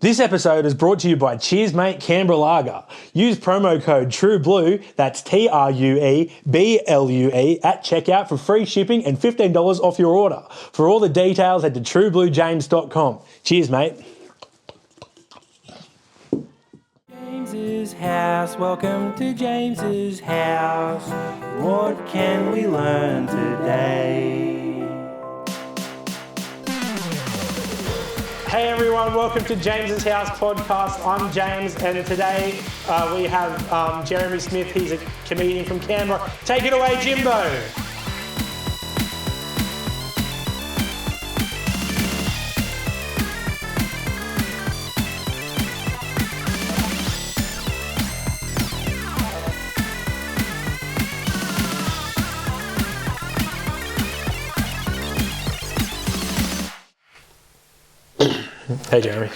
This episode is brought to you by Cheers Mate Canberra Lager. Use promo code TRUEBLUE, that's TRUEBLUE, at checkout for free shipping and $15 off your order. For all the details, head to truebluejames.com. Cheers, mate. James's house, welcome to James's house. What can we learn today? Hey everyone, welcome to James's House podcast. I'm James, and today we have Jeremy Smith. He's a comedian from Canberra. Take it away, Jimbo. Hey Jeremy.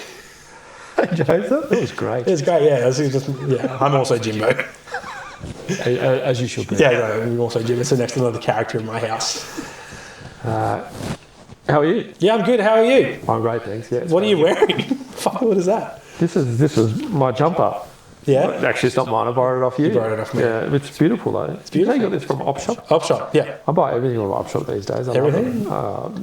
Hey Joseph, that was great. It was great, yeah. I'm also Jimbo. As you should be. Yeah, I'm also Jimbo. It's the next another character in my house. How are you? Yeah, I'm good. How are you? I'm great, thanks. Yeah. What are you wearing? Fuck, what is that? This was my jumper. Yeah? Actually, it's not mine. I borrowed it off you. You borrowed it off me. Yeah, it's beautiful though. It's beautiful. You got this from Op Shop? Op Shop, yeah. I buy everything on Op Shop these days. Everything?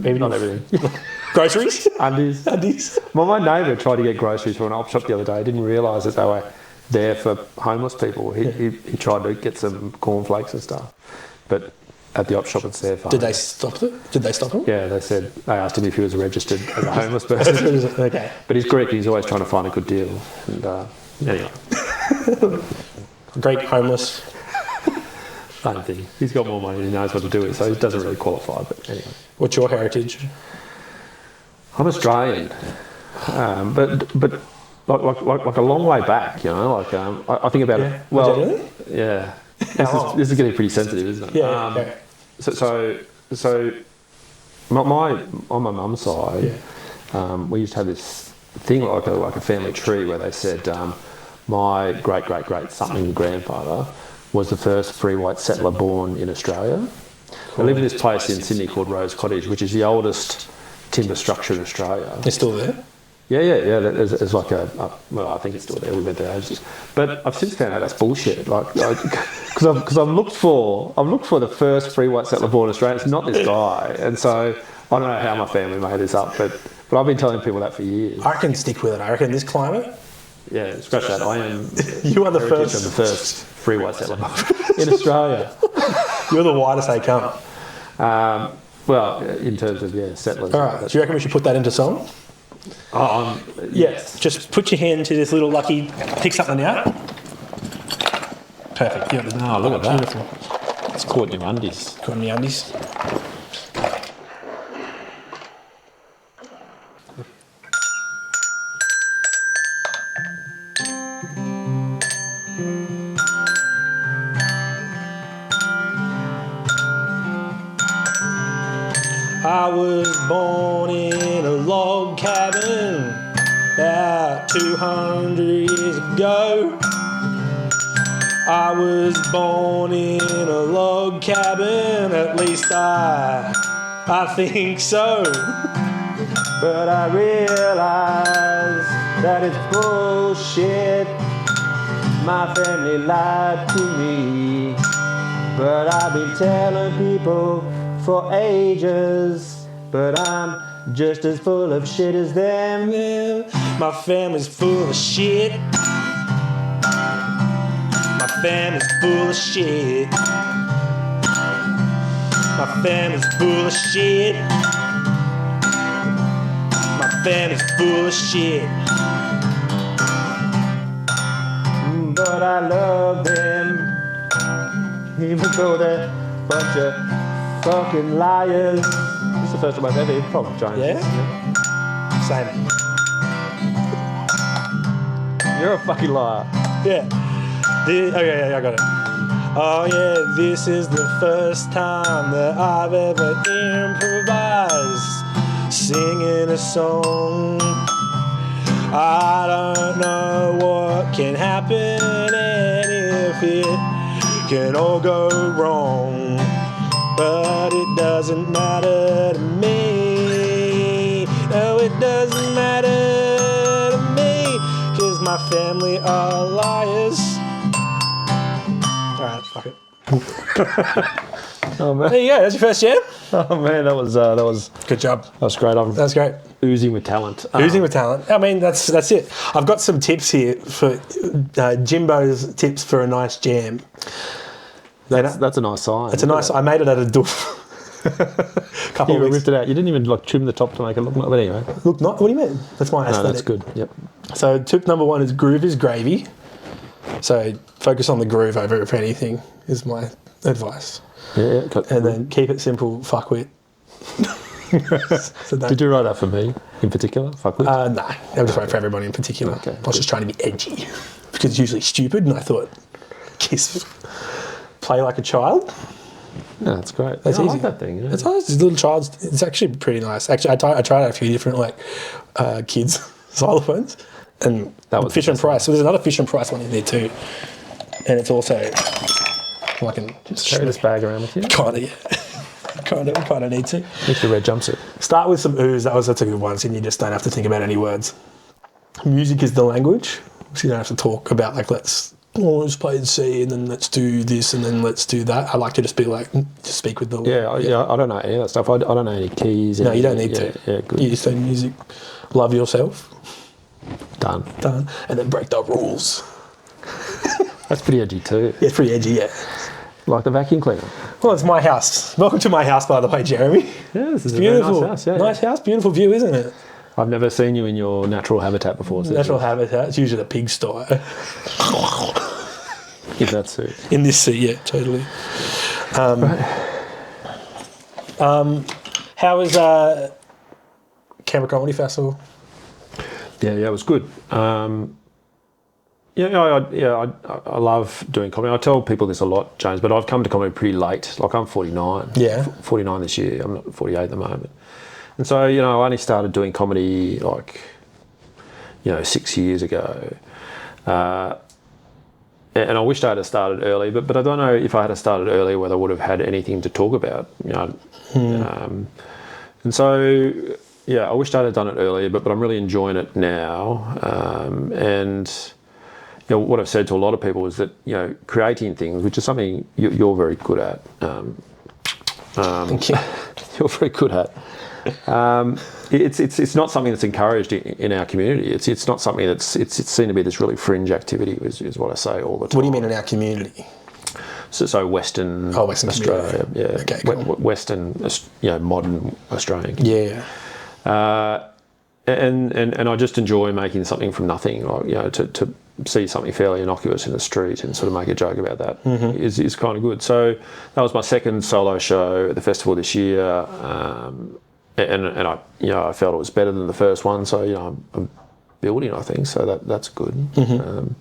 Maybe not everything. Groceries? Undies. Well, my neighbour tried to get groceries from an Op Shop the other day. I didn't realise that they were there for homeless people. He tried to get some cornflakes and stuff, but at the Op Shop it's there for. Did they stop it? Did they stop him? Yeah, they asked him if he was registered as a homeless person. Okay. But he's Greek, he's always trying to find a good deal. And anyway. Great homeless. Same thing. He's got more money and he knows what to do with, so he doesn't really qualify. But anyway. What's your heritage? I'm Australian. But like a long way back, you know, I think about it. Well, really? Yeah. This is getting pretty sensitive, isn't it? Yeah. Okay. So on my mum's side, we used to have this thing like a family tree where they said my great something grandfather was the first free white settler born in Australia. Cool. I live in this place in Sydney called Rose Cottage, which is the oldest timber structure in Australia. It's still there? Yeah. There's like well, I think it's still there. We've been there ages, but I've since found out that's bullshit. Because I've looked for the first free white settler born in Australia. It's not this guy, and so I don't know how my family made this up, but I've been telling people that for years. I reckon stick with it. I reckon this climate. Yeah, scratch that. I am. You are the first. I'm the first free white settler in Australia. You're the whitest they come. Well, in terms of settlers. All right. Do you reckon we should put that into song? Yes. Just put your hand to this little lucky. Pick something out. Perfect. Yeah. Oh, look at that. Beautiful. It's caught in your undies. Caught in the undies. I was born in a log cabin about 200 years ago. I was born in a log cabin, at least I think so. But I realize that it's bullshit. My family lied to me, but I've been telling people for ages, but I'm just as full of shit as them. My family's full of shit. My family's full of shit. My family's full of shit. My family's full of shit. But I love them, even though they're a bunch of fucking liars. This is the first time I've ever heard from James. Yeah? Same. You're a fucking liar. Yeah. Okay, I got it. Oh yeah, this is the first time that I've ever improvised singing a song. I don't know what can happen and if it can all go wrong, but it doesn't matter to me. No, it doesn't matter to me. my family are liars. All right, fuck it. Oh man. There you go. That's your first jam. Oh man, that was Good job. great. I'm That's great. oozing with talent. Oozing with talent. I mean, that's it. I've got some tips here for Jimbo's tips for a nice jam. That's a nice sign. It's a nice. I made it at a doof. Couple You of weeks. ripped it out. You didn't even like trim the top to make it look nice. But anyway, Look, not. What do you mean? That's my no, aesthetic. that's good. Yep. So tip number 1 is groove is gravy. So focus on the groove over anything is my advice. Yeah. And then keep it simple. Fuck with. So Did you write that for me in particular? Fuck with. no, I'm just writing for everybody in particular. Okay, I was just trying to be edgy because it's usually stupid, and I thought, kiss, play like a child. Yeah, that's great. That's I easy. like that thing. Yeah. It's nice. It's little child's. It's actually pretty nice. Actually, I tried out a few different kids xylophones, and That was Fisher and the best Price. So there's another Fisher and Price one in there too, and it's also I can Just carry this bag around with you. kind of yeah, kind of need to With your red jumpsuit. start with some ooze. That's a good one. So you just don't have to think about any words. Music is the language, so you don't have to talk about let's play the C and then let's do this and then let's do that. I like to just be just speak with the Yeah. I don't know any of that stuff. I don't know any keys. No, you don't need to. Yeah, good. You just say music, love yourself, Done. done, and then break the rules. That's pretty edgy too. Yeah, it's pretty edgy, yeah. Like the vacuum cleaner. Well, it's my house. Welcome to my house, by the way, Jeremy. Yeah, this is Beautiful. a very nice house. Yeah. Nice house, beautiful view, isn't it? I've never seen you in your natural habitat before. So Natural habitat. It's usually a pigsty. in that suit. In this sea, yeah, totally. How was Canberra Comedy Festival? Yeah, it was good. I love doing comedy. I tell people this a lot, James, but I've come to comedy pretty late. Like I'm 49. Yeah. 49 this year. I'm not 48 at the moment. And so, I only started doing comedy 6 years ago. And I wished I had started early, but I don't know if I had started earlier whether I would have had anything to talk about. And so, I wished I'd have done it earlier, but I'm really enjoying it now. And what I've said to a lot of people is that creating things, which is something you're very good at. Thank you. You're very good at. It's not something that's encouraged in our community. It's not something it's seen to be this really fringe activity. Is what I say all the time. What do you mean in our community? So Western, Western Australia, community. yeah, Okay, cool. Western, modern Australian. Yeah. And I just enjoy making something from nothing. To see something fairly innocuous in the street and sort of make a joke about that is kind of good. So that was my second solo show at the festival this year, and I felt it was better than the first one. So I'm building, I think. So that's good. And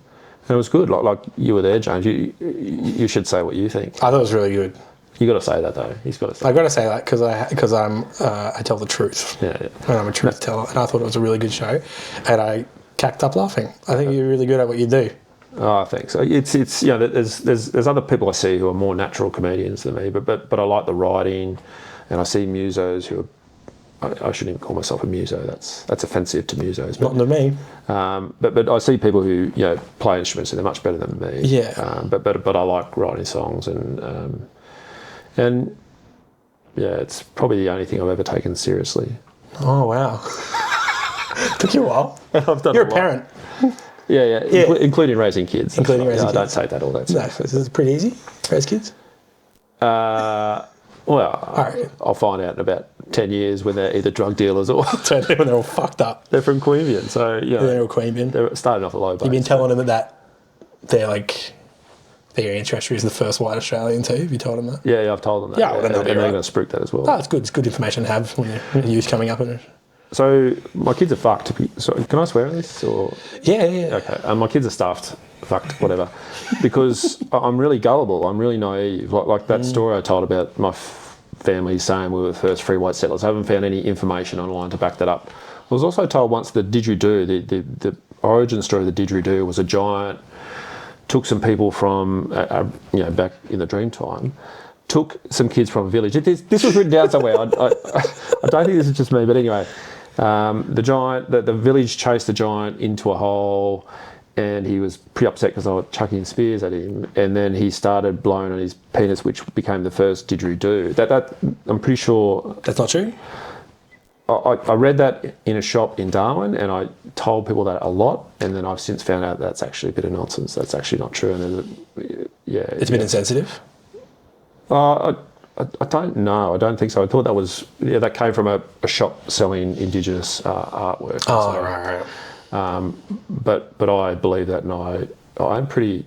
it was good. Like you were there, James. You should say what you think. I thought it was really good. You got to say that though. He's got to say. I got to say that because I tell the truth. Yeah. And I'm a truth teller, and I thought it was a really good show, and I cacked up laughing. I think you're really good at what you do. Oh, thanks. It's there's other people I see who are more natural comedians than me, but I like the writing, and I see musos who are. I shouldn't even call myself a muso. That's offensive to musos. Not to me. But I see people who play instruments and they're much better than me. Yeah. But I like writing songs and it's probably the only thing I've ever taken seriously. Oh wow. Took you a while. I've done You're a lot. parent. Yeah. Including raising kids. Including raising I don't kids. take that all that No, seriously. this is pretty easy. Raise kids. Right. I'll find out in about 10 years when they're either drug dealers or So when they're all fucked up. they're from Queanbeyan. So, They're all Queanbeyan. they're starting off a low base. You've been telling them that their ancestry is the first white Australian too. Have you told them that? Yeah, I've told them that. Yeah, well, then they'll and be they're right. going to spruik that as well. Oh, it's good. It's good information to have when you're youth coming up. So my kids are fucked. So can I swear on this? Or Yeah. okay, my kids are stuffed. Fucked, whatever. Because I'm really gullible. I'm really naive. Like that story I told about my family saying we were the first free white settlers. I haven't found any information online to back that up. I was also told once the didgeridoo, the origin story of the didgeridoo was a giant. Took some people from, back in the dream time, took some kids from a village. This was written down somewhere. I don't think this is just me, but anyway, the village chased the giant into a hole, and he was pretty upset because I was chucking spears at him, and then he started blowing on his penis, which became the first didgeridoo. That I'm pretty sure. That's not true? I read that in a shop in Darwin, and I told people that a lot, and then I've since found out that's actually a bit of nonsense. That's actually not true. And It's a bit insensitive? I don't know. I don't think so. I thought that came from a shop selling Indigenous artwork. Oh, right. But I believe that, and I'm pretty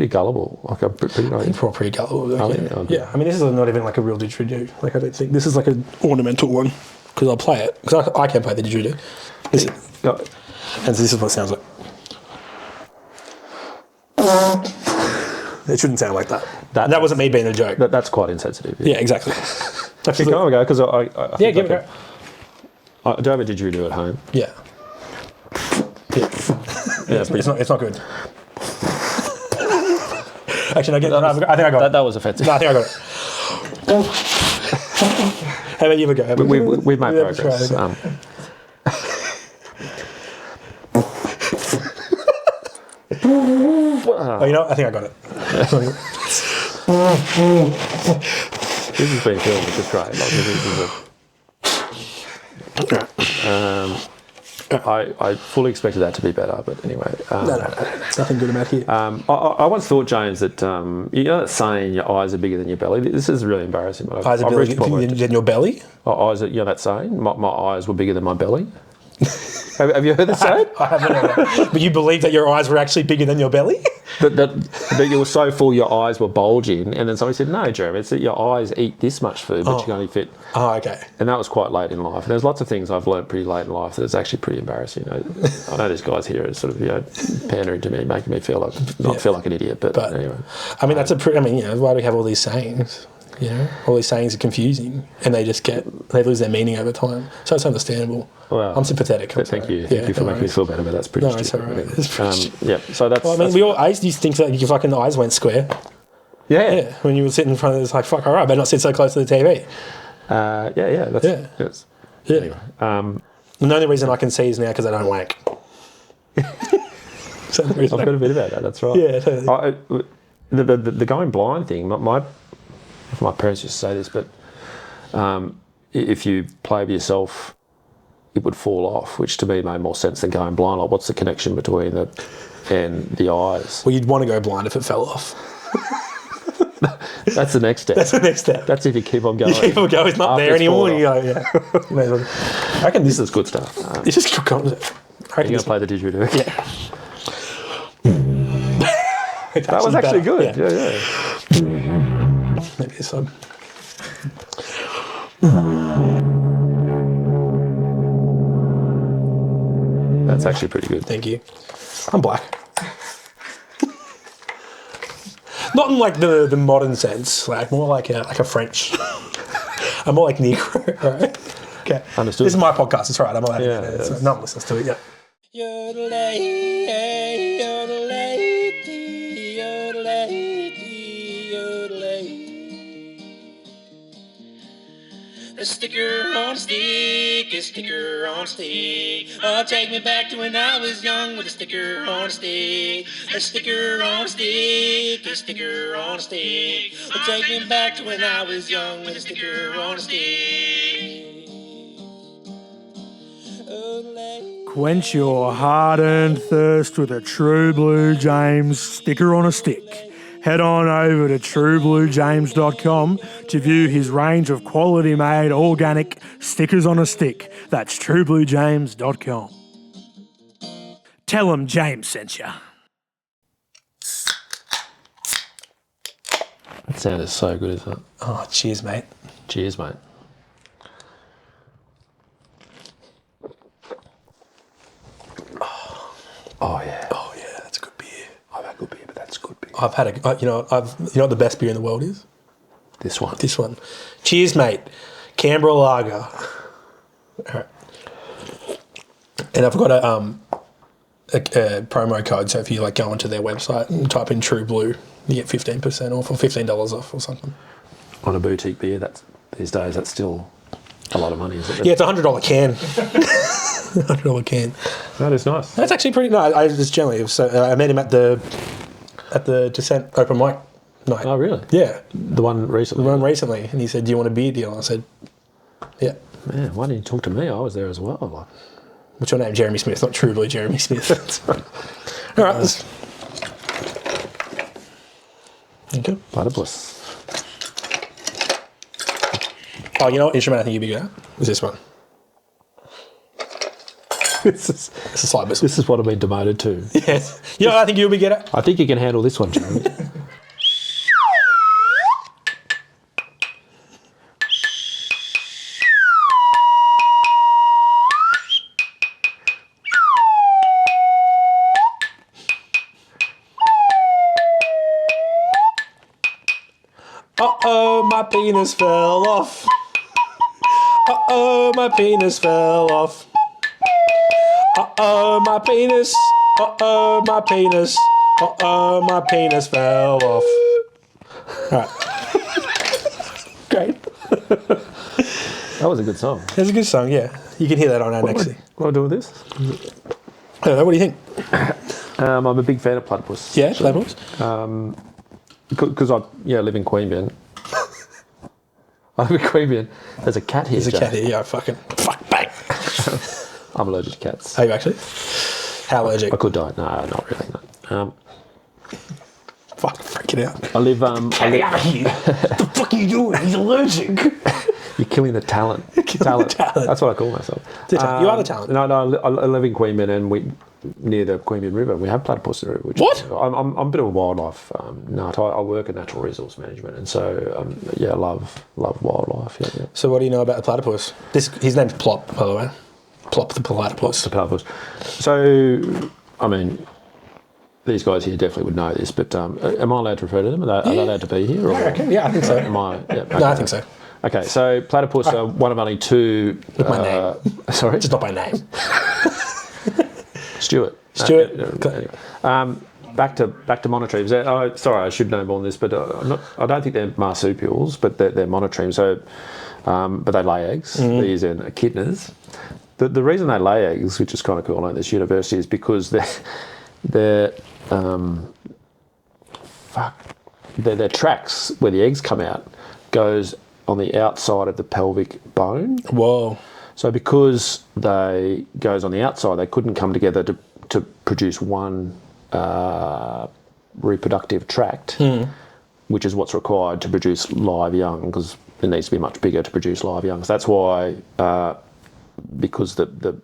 gullible. Like I'm pretty. I think we're all pretty gullible. Oh, Yeah, I mean, this is not even like a real didgeridoo. Like, I don't think this is like an ornamental one because I'll play it because I can play the didgeridoo. Listen, and so this is what it sounds like. It shouldn't sound like that. That wasn't me being a joke. That's quite insensitive. Yeah, exactly. Actually, can I have a go? Because I Yeah, give it a go. I do have a didgeridoo at home. Yeah. Yeah, it's not good. Actually, no, I think I got it. That was offensive. No, I think I got it. How about you have a go? We've made progress. Oh, you know what? I think I got it. This has been filmed, which is great. I fully expected that to be better, but anyway. No. Nothing good about here. I once thought, James, that you know that saying your eyes are bigger than your belly? This is really embarrassing. Eyes are bigger than your belly? Eyes, you know that saying? My eyes were bigger than my belly? Have you heard that saying? I haven't heard that. But you believe that your eyes were actually bigger than your belly? that you were so full your eyes were bulging, and then somebody said, no, Jeremy, it's that your eyes eat this much food, but you can only fit... Oh, okay. And that was quite late in life. And there's lots of things I've learned pretty late in life that is actually pretty embarrassing. I know these guys here are sort of, pandering to me, making me feel like an idiot, but anyway. I mean, why do we have all these sayings? You know, all these sayings are confusing, and they lose their meaning over time. So it's understandable. Well, I'm sympathetic. Thank you for making me feel better, but that's pretty stupid. It's all right. It's pretty yeah, so that's... Well, I mean, I used to think that your fucking eyes went square. Yeah. When you were sitting in front of it, it's like, fuck, all right, but not sit so close to the TV. That's... Anyway. The only reason I can see is now because I don't wank. So I've got a bit about that, that's right. Yeah, totally. The going blind thing, my parents used to say this, but if you play with yourself, it would fall off, which to me made more sense than going blind. Like, what's the connection between the eyes? Well, you'd want to go blind if it fell off. That's the next step. That's if you keep on going. You keep on going, it's not there anymore. You go, yeah. I reckon this is good stuff. This is good content. You're going to play the didgeridoo? Yeah. That was actually good. Yeah. Maybe this one. That's actually pretty good. Thank you. I'm black. Not in like the modern sense, like more like a French. I'm more like Negro, right? Okay. Understood. This is my podcast. It's all right. I'm allowed yeah, to do it. So no one listens to it yet. A sticker on a stick, a sticker on a stick. Oh, take me back to when I was young with a sticker on a stick. A sticker on a stick, a sticker on a stick. Oh, take me back to when I was young with a sticker on a stick. Quench your hard-earned thirst with a True Blue James sticker on a stick. Head on over to truebluejames.com to view his range of quality-made organic stickers on a stick. That's truebluejames.com. Tell him James sent ya. That sound is so good, isn't it? Oh, cheers, mate. Cheers, mate. Oh yeah. Oh yeah, that's a good beer. I've had good beer, but that's good beer. I've had you know what the best beer in the world is? This one. This one. Cheers, mate. Canberra lager. All right. And I've got a promo code, so if you like go onto their website and type in True Blue, you get 15% off or $15 off or something. On a boutique beer, these days that's still a lot of money, isn't it? Yeah, it's a $100 can. $100 can. That is nice. That's actually pretty. No, I just generally. So I met him at the Descent open mic night. Oh, really? Yeah, The one recently? the one recently, and he said, "Do you want a beer deal?" I said, "Yeah." Man, why didn't you talk to me? I was there as well. Like, What's your name? Jeremy Smith, not True Blue Jeremy Smith. All right. Okay. platypus. Oh, you know what instrument I think you'd be good at? Is this one. This is It's a slide whistle. this is what I've been demoted to. Yes. You know what I think you'll be good at? I think you can handle this one, Jeremy. Uh-oh, my penis fell off. Uh-oh, my penis fell off. Uh-oh, my penis. Uh-oh, my penis. Uh-oh, my penis fell off. All right. Great. That was a good song. That's a good song, yeah. You can hear that on our next thing. What do I do with this? I don't know, what do you think? I'm a big fan of platypus. Yeah, labels? Because I live in Queanbeyan. I live in Queanbeyan. There's a cat here. There's a Jay. cat here, yeah, fuck, bang. I'm allergic to cats. Are you actually? How allergic? I could die. No, not really. No. Fuck, freaking out. I live. Get out of here. What the fuck are you doing? He's allergic. You're killing the talent. talent. That's what I call myself. You are the talent. No, I live in Queanbeyan, and near the Queanbeyan River, we have platypus there. What? I'm a bit of a wildlife nut. I work in natural resource management, and so I love wildlife. Yeah. So what do you know about the platypus? His name's Plop, by the way. Plop the platypus. The platypus. So, I mean, these guys here definitely would know this, but am I allowed to refer to them? Are they allowed to be here? Or I reckon. Yeah, I think so. Am I? Yeah, okay. No, I think so. Okay, so platypus are one of only two. My name. Sorry, Just not by name. Stuart. Stuart. Back to Monotremes. Sorry, I should know more than this, but I don't think they're marsupials, but they're monotremes. So, but they lay eggs. These are echidnas. The reason they lay eggs, which is kind of cool at this university, is because their tracks where the eggs come out goes on the outside of the pelvic bone. Whoa. So because they goes on the outside, they couldn't come together to produce one reproductive tract, which is what's required to produce live young, because it needs to be much bigger to produce live young. So that's why, because the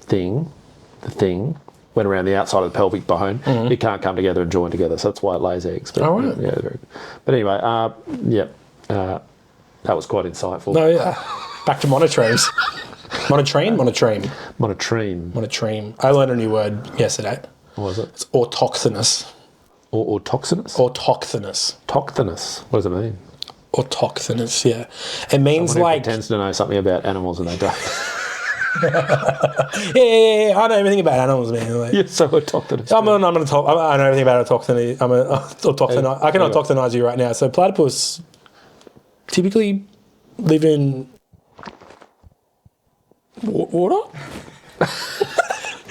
thing went around the outside of the pelvic bone, it can't come together and join together. So that's why it lays eggs. But, Oh, right. Yeah, but anyway, that was quite insightful. No, yeah. Back to monotremes. Monotreme? Monotreme. Monotreme. I learned a new word yesterday. What was it? It's autochthonous. Or toxinous? Autochthonous. Toxinous. What does it mean? Autochthonous, yeah. It means Someone who like... pretends to know something about animals and they don't. Yeah. I know everything about animals, man. Like, You're so autochthonous. I know everything about autochthony. I can autochthonize you right now. So platypus typically live in water.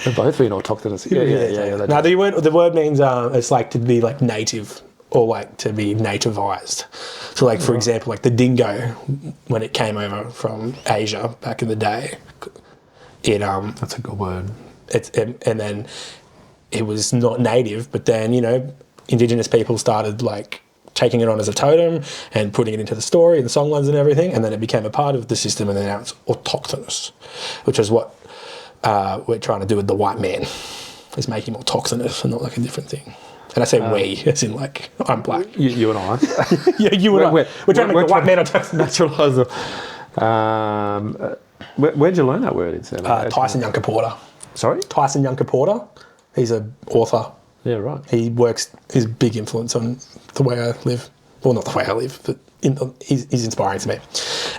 They're both being autochthonous. Yeah. Now the word means it's like to be like native or like to be nativized. So like for example, like the dingo when it came over from Asia back in the day, That's a good word. and then it was not native, but then indigenous people started like taking it on as a totem and putting it into the story and the songlines and everything, and then it became a part of the system, and then now it's autochthonous, which is what we're trying to do with the white man, is make him autochthonous and not like a different thing. And I say we, as in like I'm black. You and I. Yeah, you and I. We're trying to make the white man autochthonous. Naturalise them. Where'd you learn that word? Tyson Yunker Porter. Sorry? Tyson Yunker Porter. He's an author. Yeah, right. He's a big influence on the way I live. Well, not the way I live, but he's inspiring to me.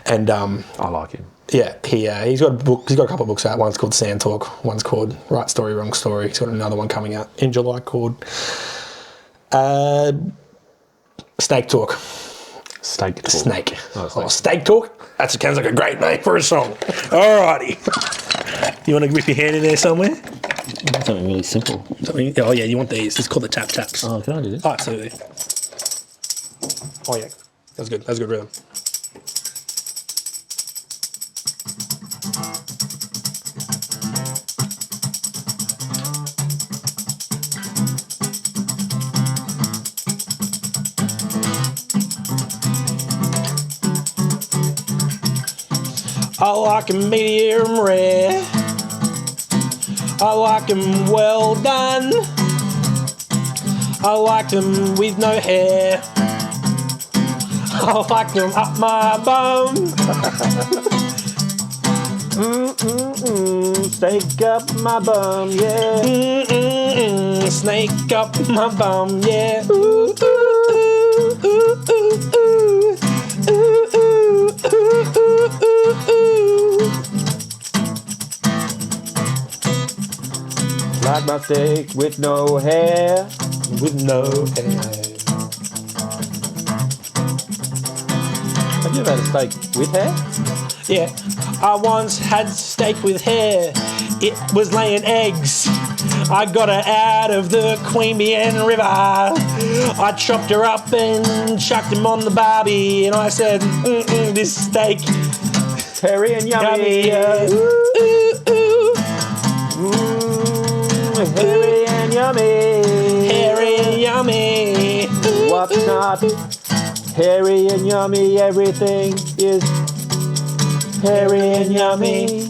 And I like him. yeah, he's got a book. He's got a couple of books out. One's called Sand Talk. One's called Right Story, Wrong Story. He's got another one coming out in July called Snake Talk. Steak talk. Snake. Oh, Steak Talk. That sounds like a great name for a song. Alrighty. You want to whip your hand in there somewhere? Something really simple. Oh yeah, you want these? It's called the tap taps. Oh, can I do this? Oh, absolutely. Oh yeah, that's good. That's a good rhythm. I like 'em medium rare. I like 'em well done. I like 'em with no hair. I like 'em up my bum. Snake up my bum, yeah. Snake up my bum, yeah. Ooh, ooh, ooh, ooh, ooh, ooh. Ooh, ooh, ooh, ooh, ooh, ooh. Like my steak with no hair. With no hair. Have you ever had a steak with hair? Yeah, I once had steak with hair. It was laying eggs. I got her out of the Queanbeyan River. I chopped her up and chucked him on the barbie, and I said, this steak, Hairy and yummy. yummy. Ooh, ooh, ooh. Hairy and yummy. Hairy and yummy. Ooh, What's ooh. not hairy and yummy? Everything is hairy and yummy.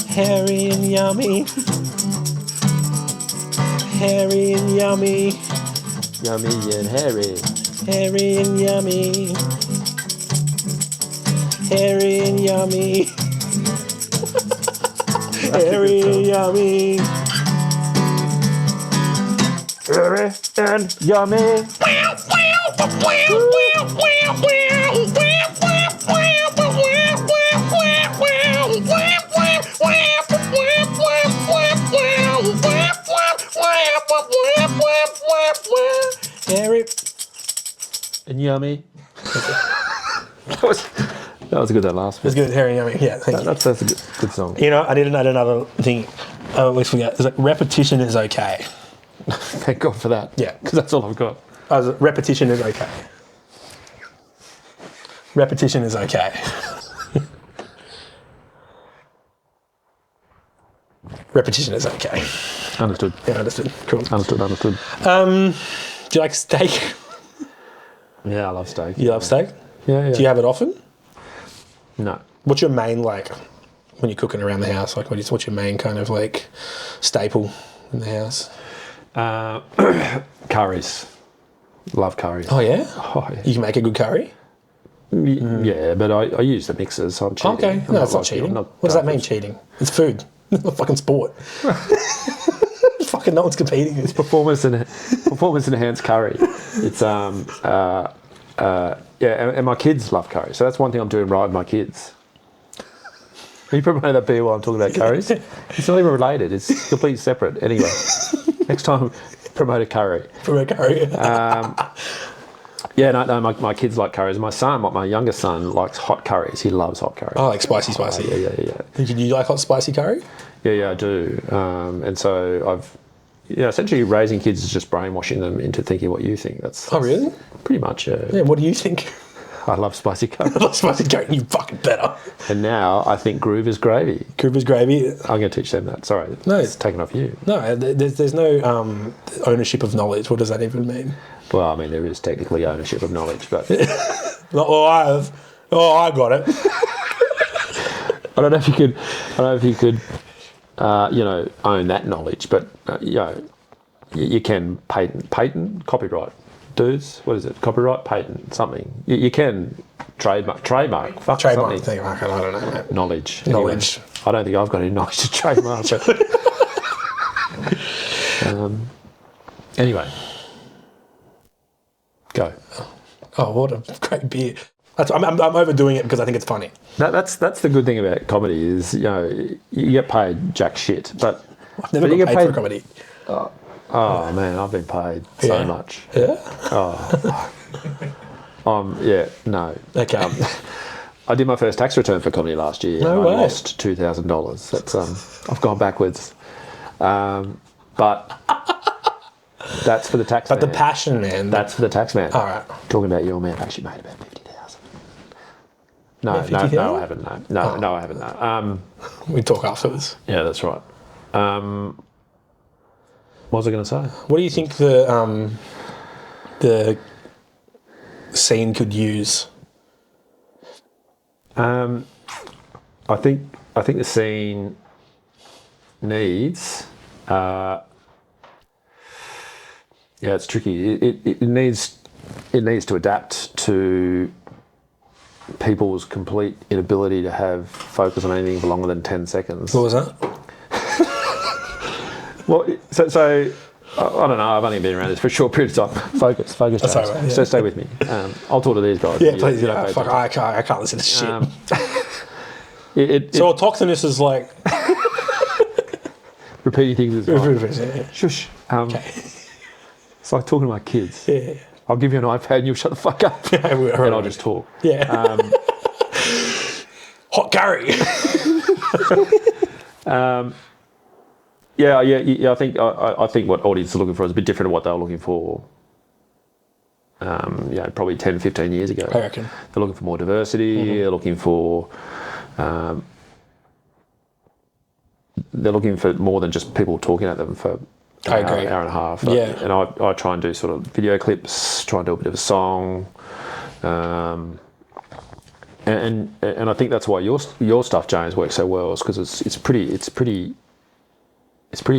Hairy and yummy. Hairy and yummy. Yummy and hairy. Hairy and yummy. Hairy and yummy. Hairy and yummy. Hairy and yummy. Hairy. And yummy. that was good, that last It's bit. good, hairy and yummy. Yeah, thank you. That's a good song. You know, I didn't add another thing. I always forget. It's like repetition is okay. Thank God for that. Yeah. Because that's all I've got. Repetition is okay. Repetition is okay. Repetition is okay. Understood. Yeah, understood. Cool. Understood. Do you like steak? Yeah, I love steak. You love steak? Yeah. Do you have it often? No. What's your main, like, when you're cooking around the house? Like, what's your main kind of, like, staple in the house? Curries. Love curries. Oh, yeah? Oh, yeah. You can make a good curry? Yeah, but I use the mixers, so I'm cheating. Okay. No, that's not cheating. What does that mean, cheating? It's food. It's not fucking sport. Fucking no one's competing. It's performance enhanced curry. It's yeah, and my kids love curry, so that's one thing I'm doing right with my kids. Can you promote that beer while I'm talking about curries? It's not even related. It's completely separate. Anyway, next time promote a curry. Promote curry. Yeah, no, my kids like curries. My youngest son likes hot curries. He loves hot curries. Oh, like spicy. Yeah. Do you like hot spicy curry? Yeah, I do. And so I've, essentially raising kids is just brainwashing them into thinking what you think. That's Oh, really? pretty much, yeah. Yeah, what do you think? I love spicy curry. I love spicy curry. You fucking better. And now I think groove is gravy. Cooper's gravy. I'm going to teach them that. Sorry, No. it's taken off you. No, there's no ownership of knowledge. What does that even mean? Well, I mean, there is technically ownership of knowledge, but I got it. I don't know if you could, own that knowledge, but you can patent, copyright, dudes. What is it? Copyright, patent, something. You can trademark. Fuck Trademark something. thing. I don't know, mate. Knowledge. Knowledge. Anyway, I don't think I've got any knowledge to trademark. But, anyway, go. Oh, what a great beer. I'm overdoing it because I think it's funny. That's the good thing about comedy is you get paid jack shit, but I've never but you got get paid for comedy. Oh man, I've been paid so Yeah. much. Yeah? Yeah, no. Okay. I did my first tax return for comedy last year. No and way. I lost $2,000. That's I've gone backwards, but that's for the tax. But man. the passion, man. That's for the tax man. All right. Talking about your man actually made about 50,000. No, Yeah, 50,000? no, I haven't. No, I haven't. No. We talk afterwards. Yeah, that's right. What was I going to say? What do you think the scene could use? I think the scene needs. It's tricky. It needs to adapt to people's complete inability to have focus on anything for longer than 10 seconds. What was that? Well, so I don't know. I've only been around this for a short period of time. Focus. That's James. all right, yeah. So stay with me. I'll talk to these guys. Yeah, please. You Yeah, pay fuck, attention. I can't listen to shit. So So autochthonous is like. repeating things is right. Yeah. Shush. Okay. It's like talking to my kids. Yeah. I'll give you an iPad and you'll shut the fuck up. Yeah, And I'll just talk. Yeah. Hot curry. Yeah. I think what audience are looking for is a bit different to what they were looking for. Probably 10, 15 years ago. I reckon. They're looking for more diversity. They're looking for. They're looking for more than just people talking at them for I an agree. hour and a half. Yeah. And I try and do sort of video clips, try and do a bit of a song. And I think that's why your stuff, James, works so well, is because it's pretty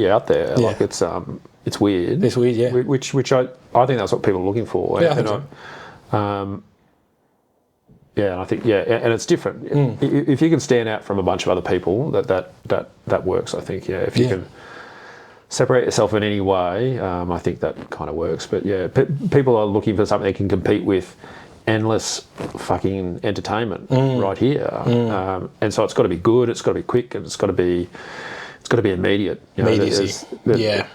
out there. Yeah. Like it's weird. It's weird, yeah. Which I think that's what people are looking for. Yeah, I and think so. And I think and it's different. If you can stand out from a bunch of other people, that works. I think if you can separate yourself in any way, I think that kind of works. But people are looking for something they can compete with endless fucking entertainment right here, and so it's got to be good. It's got to be quick, and it's got to be immediate. You know, Immediacy. there's-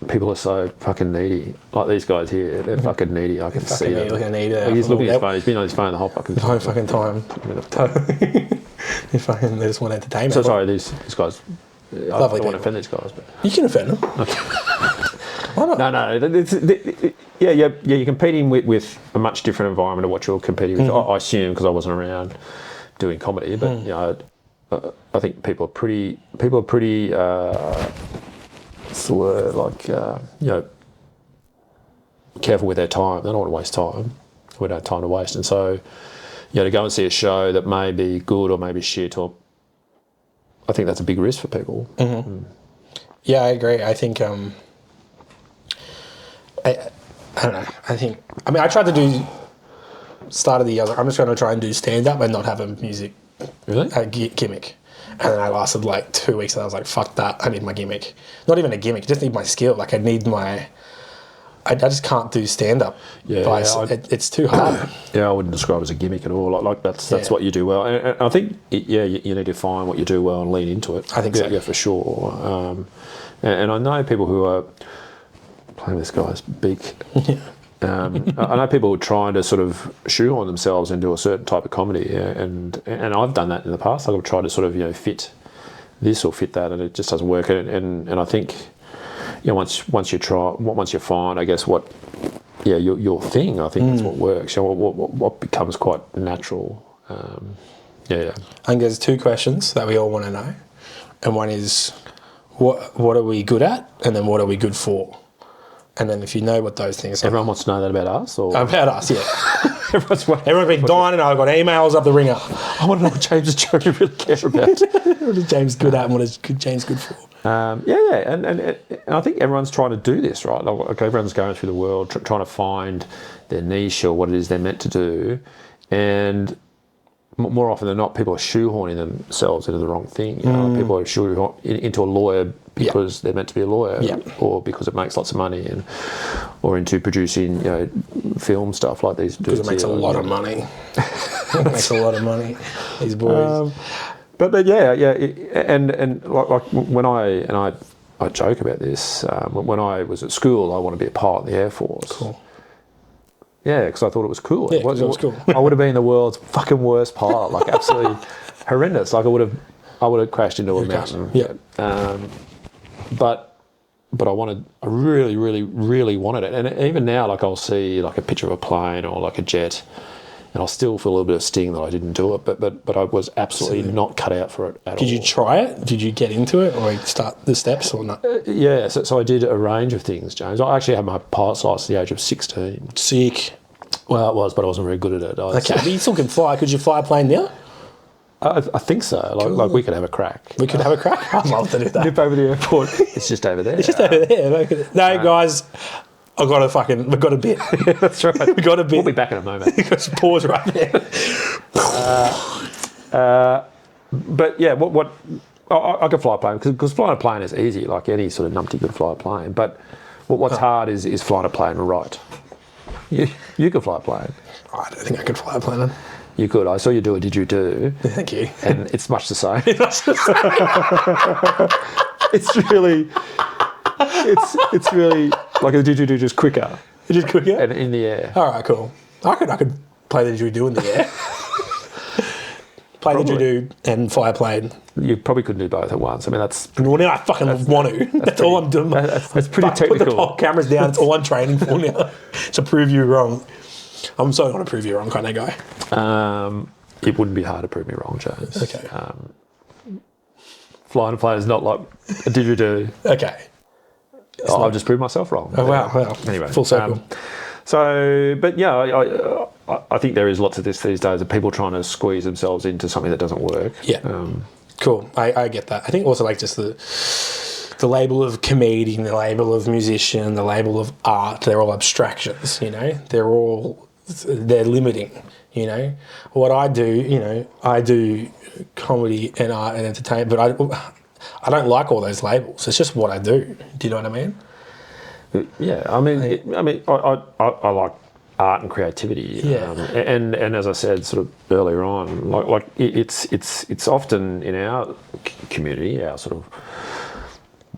People are so fucking needy. Like these guys here, they're fucking needy. I can see Fucking that. looking needy. Like, he's looking at his phone. He's been on his phone the whole fucking The whole fucking time. They fucking they just want entertainment. So sorry, these guys. I don't want people. to offend these guys, but You can offend them. Why not? no. You're competing with a much different environment of what you're competing with. I assume because I wasn't around doing comedy, but I think people are pretty. What's the word? Like careful with their time. They don't want to waste time. We don't have time to waste, and so to go and see a show that may be good or maybe shit, or I think that's a big risk for people. Yeah, I agree. I think I don't know. I tried to do start of the year. I'm just going to try and do stand up and not have a music Really? gimmick. And then I lasted like 2 weeks and I was like, fuck that. I need my gimmick. Not even a gimmick. I just need my skill. Like I need my. I just can't do stand up. It's too hard. Yeah, I wouldn't describe it as a gimmick at all. Like that's what you do well, and I think you need to find what you do well and lean into it. I think so. Yeah, for sure. And I know people who are playing with this guy's beak. I know people who are trying to sort of shoehorn themselves into a certain type of comedy, and I've done that in the past. I've tried to sort of fit this or fit that, and it just doesn't work. And I think once you find, I guess what your thing, I think that's what works. What becomes quite natural. I think there's two questions that we all want to know, and one is what are we good at, and then what are we good for. And then if you know what those things are. Everyone wants to know that about us? Or? About us, yeah. Everyone's been dying and I've got emails up the ringer. I want to know what James and Joey really care about. What is James good at and what is James good for? And I think everyone's trying to do this, right? Like everyone's going through the world trying to find their niche or what it is they're meant to do. And more often than not, people are shoehorning themselves into the wrong thing. People are shoehorning into a lawyer because they're meant to be a lawyer, or because it makes lots of money, or into producing film stuff like these. Because it makes a lot of money. It makes a lot of money. These boys. But and like when I joke about this. When I was at school, I wanted to be a pilot in the Air Force. Cool. Yeah, because I thought it was cool. Yeah, 'cause it was cool. I would have been the world's fucking worst pilot, like absolutely horrendous. Like I would have crashed into a mountain. Yeah. But I really, really, really wanted it. And even now, like I'll see like a picture of a plane or like a jet, and I'll still feel a little bit of sting that I didn't do it. But I was absolutely not cut out for it at all. Did you try it? Did you get into it, or start the steps, or not? Yeah, so I did a range of things, James. I actually had my pilot's license at the age of 16. Sick. Well, it was, but I wasn't very good at it. Okay, but you still can fly. Could you fly a plane now? I think so. Like we could have a crack. We could have a crack. I'd love to do that. Nip over the airport. It's just over there. It's just over there. No, guys, we've got a bit. That's right. We've got a bit. We'll be back in a moment. Just pause right there. But yeah, what I could fly a plane because flying a plane is easy. Like any sort of numpty could fly a plane. But what's hard is flying a plane right. You could fly a plane. I don't think I could fly a plane. You could. I saw you do a didgeridoo. Thank you. And it's much the same. It's really like a didgeridoo, just quicker. Just quicker? And in the air. All right, cool. I could play the didgeridoo in the air. Play the didgeridoo and fly a plane. You probably couldn't do both at once. I mean, that's... Well, now I fucking want to. That's all I'm doing. That's pretty Put technical. the cameras down. It's all I'm training for now. To prove you wrong. I'm so going to prove you wrong kind of guy. It wouldn't be hard to prove me wrong, James. Okay. Flying a plane is not like a didgeridoo. Okay. I've just proved myself wrong. Oh, wow. Anyway. Full circle. But yeah, I think there is lots of this these days of people trying to squeeze themselves into something that doesn't work. Yeah. Cool. I get that. I think also like just the label of comedian, the label of musician, the label of art, they're all abstractions, you know? They're limiting, you know? What I do, I do comedy and art and entertainment, but I don't like all those labels. It's just what I do. Do you know what I mean? Yeah, I mean, I like art and creativity. Yeah. And as I said sort of earlier on, like it's often in our community, our sort of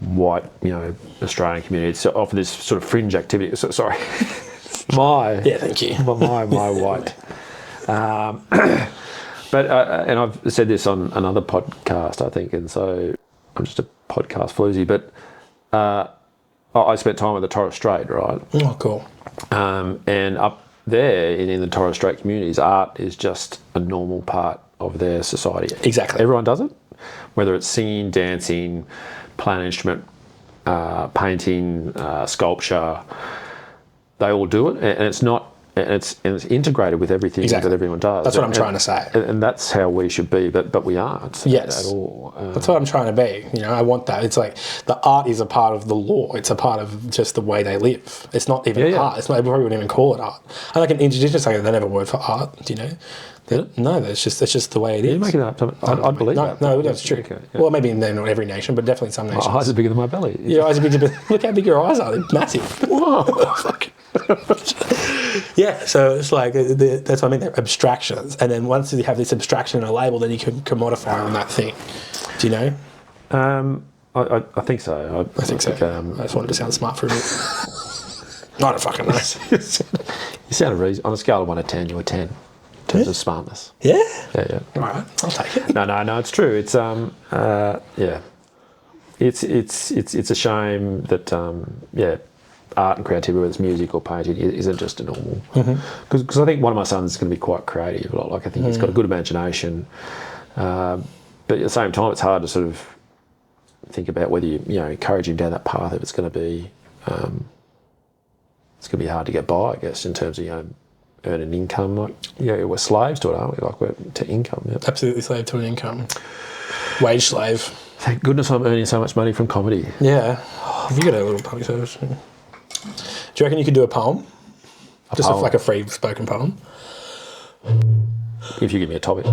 white, Australian community, it's often this sort of fringe activity. So, sorry. Yeah, thank you. My white. But and I've said this on another podcast, I think, and so I'm just a podcast floozy, but I spent time with the Torres Strait, right? Oh, cool. And up there in the Torres Strait communities, art is just a normal part of their society. Exactly. Everyone does it, whether it's singing, dancing, playing an instrument, painting, sculpture. They all do it, and it's not. And it's integrated with everything that everyone does. That's what I'm trying to say. And that's how we should be, but we aren't at all. That's what I'm trying to be. I want that. It's like the art is a part of the law. It's a part of just the way they live. It's not even art. It's not, we probably wouldn't even call it art. I like an Indigenous thing, they don't have a word for art, do you know? No, it's just the way it is. You're making that up. I believe that. No, that's true. Okay, Well, maybe not every nation, but definitely some nations. My eyes are bigger than my belly. Your eyes are bigger. Look how big your eyes are. They're massive. Whoa, fuck. Yeah, so it's like that's what I mean. They're abstractions, and then once you have this abstraction and a label, then you can commodify on that thing. Do you know? I think so. I think so. I just wanted to sound smart for a bit. I don't fucking know. You sounded really, on a scale of 1 to 10, you were 10 in terms of smartness. Yeah. Yeah. All right, I'll take it. No, it's true. It's yeah. It's a shame that art and creativity, whether it's music or painting, isn't just a normal. Because I think one of my sons is going to be quite creative. Like I think he's got a good imagination, but at the same time, it's hard to sort of think about whether you encourage him down that path. If it's going to be, it's going to be hard to get by, I guess, in terms of earning income. Like we're slaves to it, aren't we? Like we're to income. Yep. Absolutely slave to an income. Wage slave. Thank goodness I'm earning so much money from comedy. Yeah. Have you got a little public service? Do you reckon you could do a poem? Like a free spoken poem? If you give me a topic.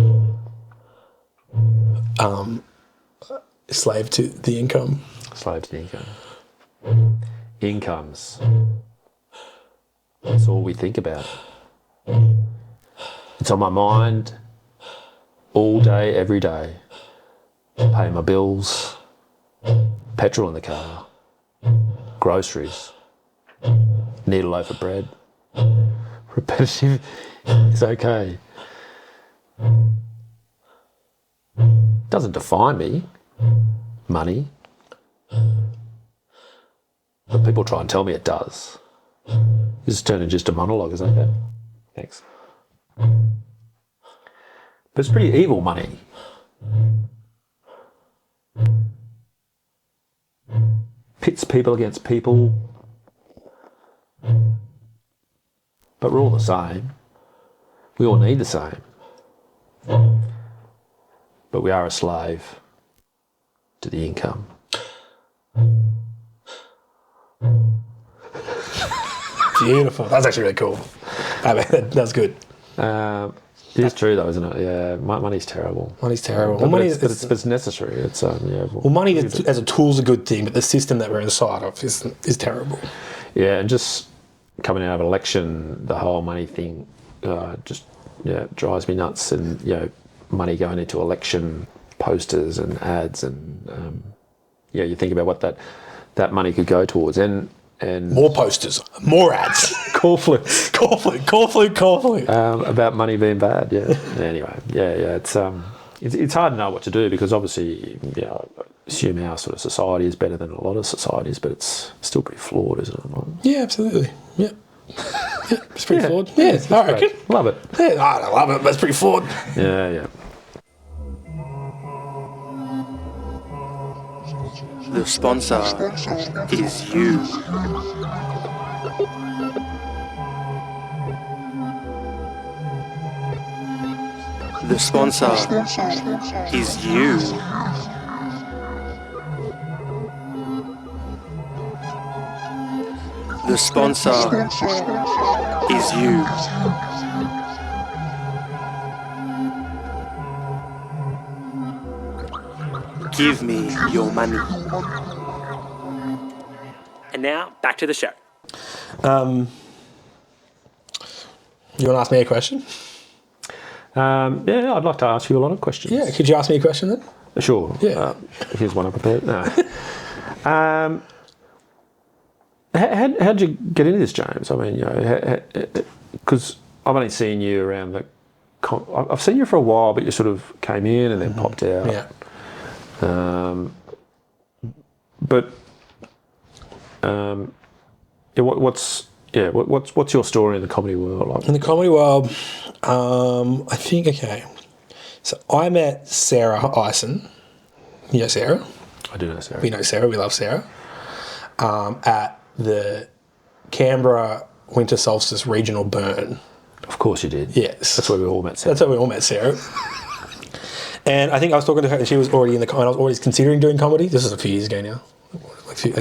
Slave to the income. Slave to the income. Incomes. That's all we think about. It's on my mind all day, every day. Paying my bills, petrol in the car, groceries, need a loaf of bread. repetitive is okay. Doesn't define me, money. But people try and tell me it does. This is turning just a monologue, isn't it? Thanks. But it's pretty evil money. Pits people against people. But we're all the same. We all need the same. But we are a slave to the income. Beautiful. That's actually really cool. I mean, that's good. It is true though, isn't it? Yeah, money's terrible. Money's terrible. But, Well, it's necessary. It's yeah. well, money as a tool is a good thing, but the system that we're inside of is terrible. Yeah, and just coming out of an election, the whole money thing just drives me nuts. And money going into election posters and ads, and you think about what that money could go towards, and More posters, more ads. call flu. About money being bad. Yeah. Anyway, it's hard to know what to do, because obviously, I assume our sort of society is better than a lot of societies, but it's still pretty flawed, isn't it? Yeah, absolutely. Yeah. It's pretty flawed. Yeah, I reckon. Love it. Yeah, I don't love it, but it's pretty flawed. Yeah. The sponsor is you. The sponsor is you. The sponsor is you. Give me your money. And now, back to the show. You want to ask me a question? I'd like to ask you a lot of questions. Yeah, could you ask me a question then? Sure. Yeah. Here's one I prepared. No. How'd you get into this, James? I mean, because I've only seen you around I've seen you for a while, but you sort of came in and then popped out. Yeah. What's your story in the comedy world like? In the comedy world, I think, okay. So I met Sarah Ison. You know Sarah? I do know Sarah. We know Sarah. We love Sarah. At the Canberra Winter Solstice Regional Burn. Of course you did. Yes. That's where we all met Sarah. That's how we all met Sarah. And I think I was talking to her, and she was already and I was already considering doing comedy. This is a few years ago now.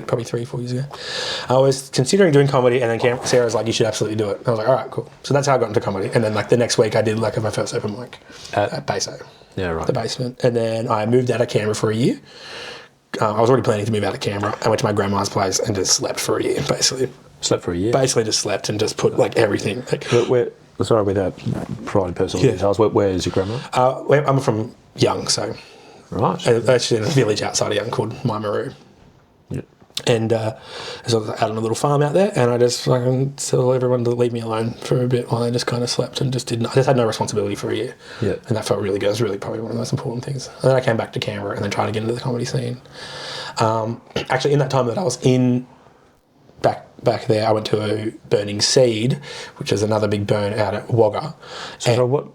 Probably 3-4 years ago. I was considering doing comedy, and then Sarah's like, you should absolutely do it. And I was like, all right, cool. So that's how I got into comedy. And then the next week I did my first open mic at Baso. Yeah, right. The basement. And then I moved out of Canberra for a year. I was already planning to move out of Canberra. I went to my grandma's place and just slept for a year, basically. Slept for a year? Basically just slept and just put everything. Sorry, without providing personal details, where is your grandma? I'm from Young, so... Right. Actually in a village outside of Young called Maimaru. Yeah. And so I was out on a little farm out there, and I just fucking told everyone to leave me alone for a bit while I just kind of slept and I just had no responsibility for a year. Yeah. And that felt really good. It was really probably one of the most important things. And then I came back to Canberra and then tried to get into the comedy scene. Actually, in that time that I was back there, I went to a Burning Seed, which is another big burn out at Wagga. So what...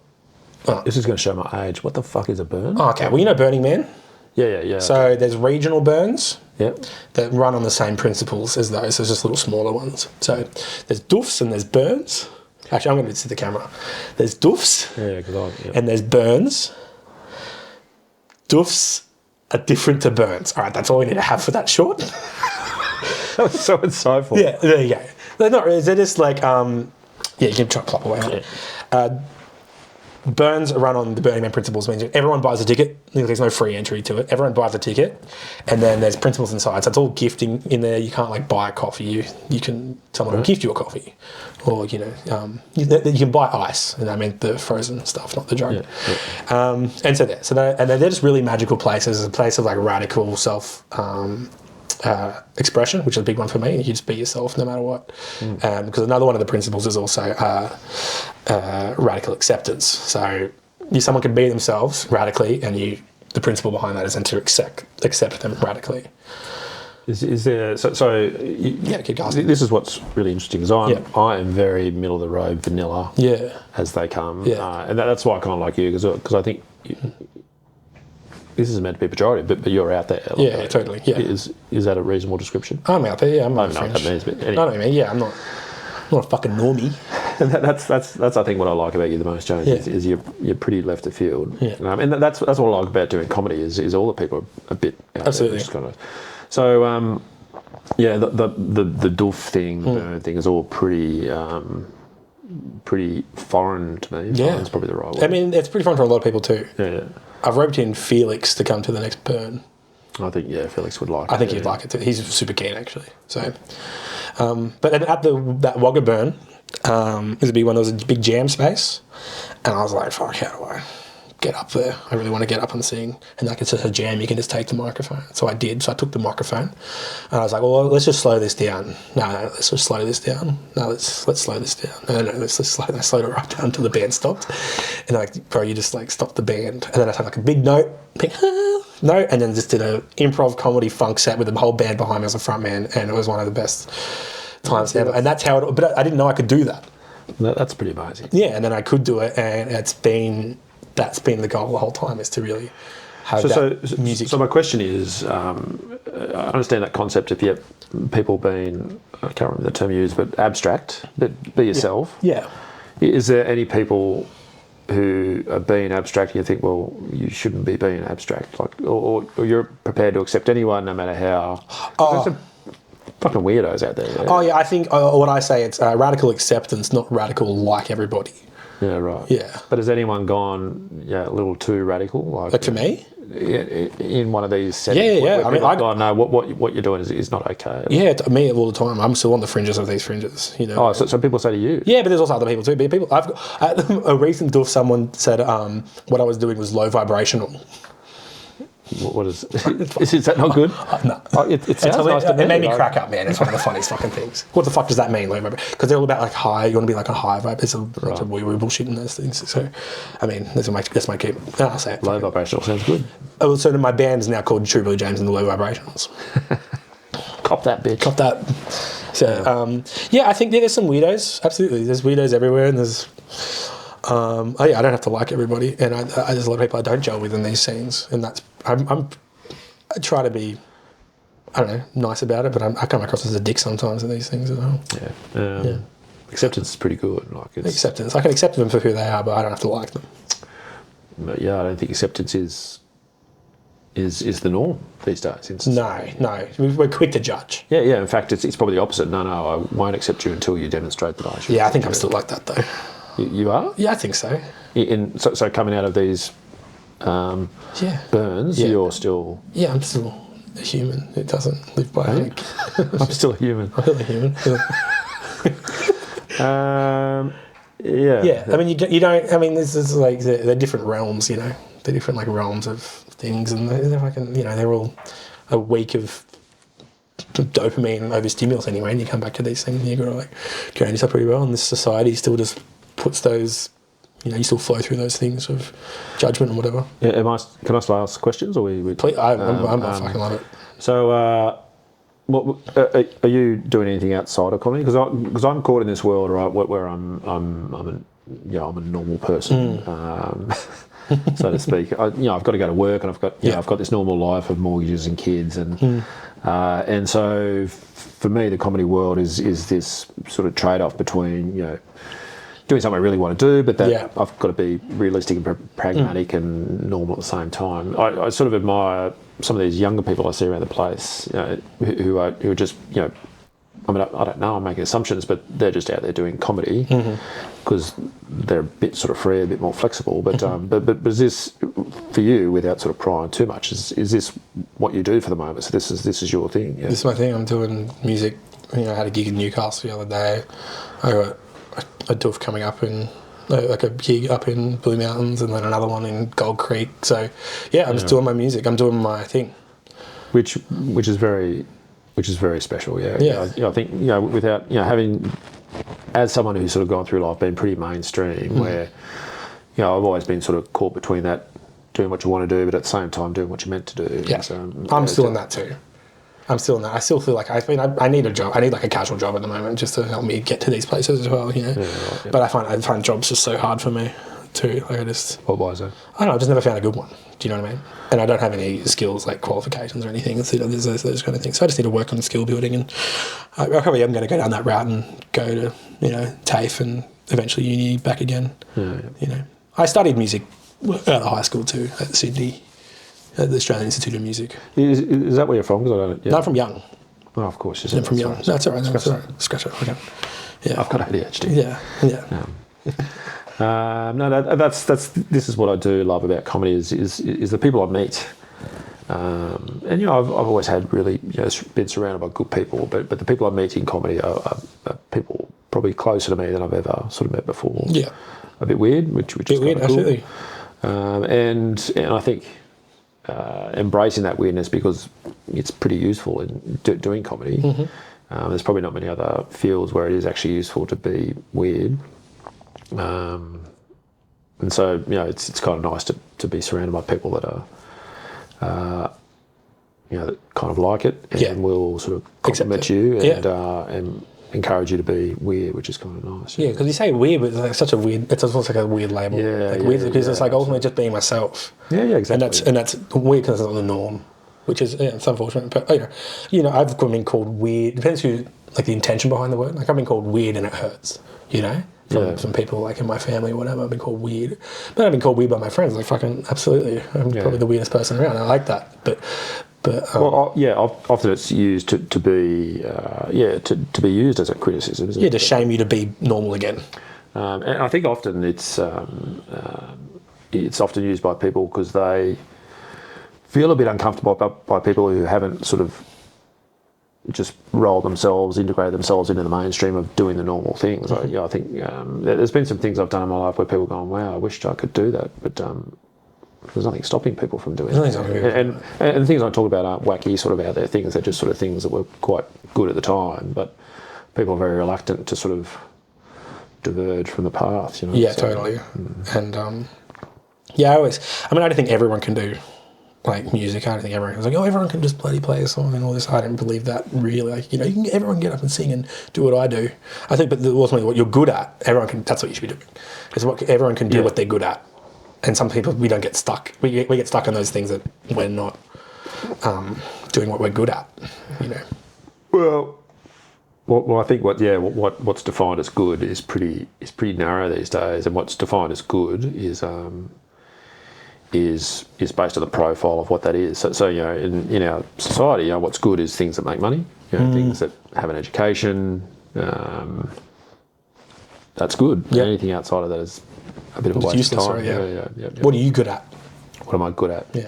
this is going to show my age. What the fuck is a burn? Oh, okay. Well, you know Burning Man? Yeah. So there's regional burns Yep. that run on the same principles as those. There's just little smaller ones. So there's doofs and there's burns. Actually, I'm going to see the camera. There's doofs and there's burns. Doofs are different to burns. All right, that's all we need to have for that short. That was so insightful. Yeah, there you go. They're not really, they're just like, you can try to plop away. Yeah. Burns run on the Burning Man principles, means everyone buys a ticket. There's no free entry to it. Everyone buys a ticket, and then there's principles inside. So it's all gifting in there. You can't buy a coffee. Someone will gift you a coffee, or you can buy ice. And I mean the frozen stuff, not the drug. And so they're just really magical places. A place of radical self expression, which is a big one for me. You just be yourself no matter what. Because another one of the principles is also radical acceptance. So someone can be themselves radically, and the principle behind that is then to accept them radically. Is there Keep asking. this is what's really interesting because I am very middle of the road vanilla as they come, and that's why I kind of like you because I think this is meant to be pejorative, but you're out there. Totally. Yeah, is that a reasonable description? I'm out there. Yeah, I'm I don't know what that means, but anyway. I know what I mean. Yeah, I'm not a fucking normie. That's I think what I like about you the most, Jones, is you're pretty left of field. Yeah. And that's what I like about doing comedy is all the people are a bit out Absolutely. there, just kind of. So the doof thing, the burn thing is all pretty foreign to me. Yeah, Foreign's probably the right word. I mean, it's pretty fun for a lot of people too. Yeah. I've roped in Felix to come to the next burn. I think Felix would like it. I think he'd like it too. He's super keen actually. So, but at that Wagga burn, it was a big one. There was a big jam space, and I was like, "Fuck, how do I get up there? I really want to get up and sing." And like it's just a jam, you can just take the microphone. So I did. So I took the microphone, and I was like, "Well, let's just slow this down." No, let's just slow this down. No, let's slow this down. No, let's slow. I slowed it right down until the band stopped. And like, bro, you just like stopped the band, and then I took like a big note, note, and then just did an improv comedy funk set with the whole band behind me as a front man, and it was one of the best times ever. And that's how it. But I didn't know I could do that. That's pretty amazing. Yeah, and then I could do it, and that's been the goal the whole time, is to really have that music. So my question is, I understand that concept of people being, I can't remember the term you used, but abstract, but be yourself. Yeah. Is there any people who are being abstract and you think, well, you shouldn't be being abstract, like, or you're prepared to accept anyone no matter how? There's some fucking weirdos out there. Oh yeah, I think what I say, it's radical acceptance, not radical like everybody. Yeah, right. Yeah. But has anyone gone a little too radical? Like to me? In one of these settings? Yeah. I mean, no, what you're doing is not okay. Yeah, to me all the time. I'm still on the fringes of these fringes, you know. Oh, so people say to you? Yeah, but there's also other people too. People, I've got, at a recent doof, someone said what I was doing was low vibrational. What is that not good? No. It sounds nice to me. It made me crack up, man. It's one of the funniest fucking things. What the fuck does that mean? Because they're all about like high. You want to be like a high vibe. There's a bunch of wee-wee bullshit in those things. So, I mean, that's my keep. I'll say it. Low vibrational sounds good. Oh, so my band is now called True Blue James and the Low Vibrationals. Cop that, bitch. Cop that. So, I think there's some weirdos. Absolutely. There's weirdos everywhere, and there's... I don't have to like everybody, and there's a lot of people I don't gel with in these scenes, and that's I try to be, I don't know, nice about it, but I come across as a dick sometimes in these things as well. Yeah. Acceptance is pretty good. Acceptance. I can accept them for who they are, but I don't have to like them. But I don't think acceptance is the norm these days. No, we're quick to judge. Yeah. In fact, it's probably the opposite. No, I won't accept you until you demonstrate that I should. Yeah, I think I'm still like that though. You are? Yeah, I think so. So coming out of these burns, you're still... Yeah, I'm still a human. It doesn't live by... I'm still a human. I'm still a human. Yeah. I mean, you don't... I mean, this is like... They're different realms, you know? They're different, like, realms of things, and they're fucking... You know, they're all a week of dopamine overstimulus anyway, and you come back to these things and you've got to, like, carry yourself pretty well, and this society still just puts those... You know, you still flow through those things of judgment and whatever. Yeah, can I still ask questions, or we? Please, I fucking love it. So, are you doing anything outside of comedy? Because I'm caught in this world, right, where I'm a normal person, so to speak. I've got to go to work, and I've got this normal life of mortgages and kids, and so for me, the comedy world is this sort of trade-off between doing something I really want to do, but I've got to be realistic and pragmatic and normal at the same time. I sort of admire some of these younger people I see around the place, who are just, I mean, I don't know, I'm making assumptions, but they're just out there doing comedy because they're a bit sort of free, a bit more flexible. But is this, for you, without sort of prying too much, is this what you do for the moment? So this is your thing? Yeah? This is my thing. I'm doing music. I had a gig in Newcastle the other day. I got a doof coming up in like a gig up in Blue Mountains, and then another one in Gold Creek. So I'm just doing my music. I'm doing my thing. which is very special. Yeah. Yeah. I think without having, as someone who's sort of gone through life being pretty mainstream, where I've always been sort of caught between that, doing what you want to do, but at the same time doing what you're meant to do. Yeah, I'm still in that too. I'm still in that. I still feel like I need a job. I need like a casual job at the moment just to help me get to these places as well. Yeah, right, yeah. But I find jobs just so hard for me too. Like Why is that? I don't know. I've just never found a good one. Do you know what I mean? And I don't have any skills like qualifications or anything. It's, there's those kind of things. So I just need to work on skill building, and I probably am going to go down that route and go to TAFE and eventually uni back again. Yeah. I studied music out of high school too at Sydney, at the Australian Institute of Music. Is that where you're from? Because I don't. Yeah. No, I'm from Young. Oh, of course. I'm from Young. No, it's all right. That's all right. Scratch it. Okay. Yeah. I've got ADHD. Yeah. No, that's this is what I do love about comedy is the people I meet. And I've always had really been surrounded by good people, but the people I meet in comedy are people probably closer to me than I've ever sort of met before. Yeah. A bit weird, which is weird, kind of cool. absolutely. And I think embracing that weirdness, because it's pretty useful in doing comedy. Mm-hmm. There's probably not many other fields where it is actually useful to be weird. And so it's kind of nice to be surrounded by people that are that kind of like it and will sort of compliment you and encourage you to be weird, which is kind of nice. Yeah, because you say weird, but it's like such a weird. It's almost like a weird label. Weird because it's like ultimately just being myself. Yeah, exactly. And that's weird because it's not the norm, which is it's unfortunate. But I've been called weird. Depends who like the intention behind the word. Like I've been called weird and it hurts. From people like in my family or whatever. I've been called weird, but I've been called weird by my friends. Like fucking absolutely, I'm probably the weirdest person around. I like that, but. Often it's used to be to be used as a criticism. Isn't it? To shame you to be normal again. And I think often it's often used by people because they feel a bit uncomfortable by people who haven't sort of just integrated themselves into the mainstream of doing the normal things. Mm-hmm. I think there's been some things I've done in my life where people go, "Wow, I wished I could do that," but. There's nothing stopping people from doing it. And the things I talk about aren't wacky sort of out there things. They're just sort of things that were quite good at the time, but people are very reluctant to sort of diverge from the path. Yeah, so, totally. And I don't think everyone can do like music. I don't think everyone was like, everyone can just bloody play a song and all this. I didn't believe that really. Like, everyone can get up and sing and do what I do. I think, but ultimately what you're good at, everyone can, that's what you should be doing. Is what everyone can do what they're good at. And some people, we don't get stuck. We get stuck on those things that we're not doing what we're good at, Well, I think what's defined as good is pretty narrow these days, and what's defined as good is based on the profile of what that is. So in our society, what's good is things that make money, things that have an education. That's good. Yep. Anything outside of that is a bit of a waste of time. Yeah. What are you good at? What am I good at? Yeah.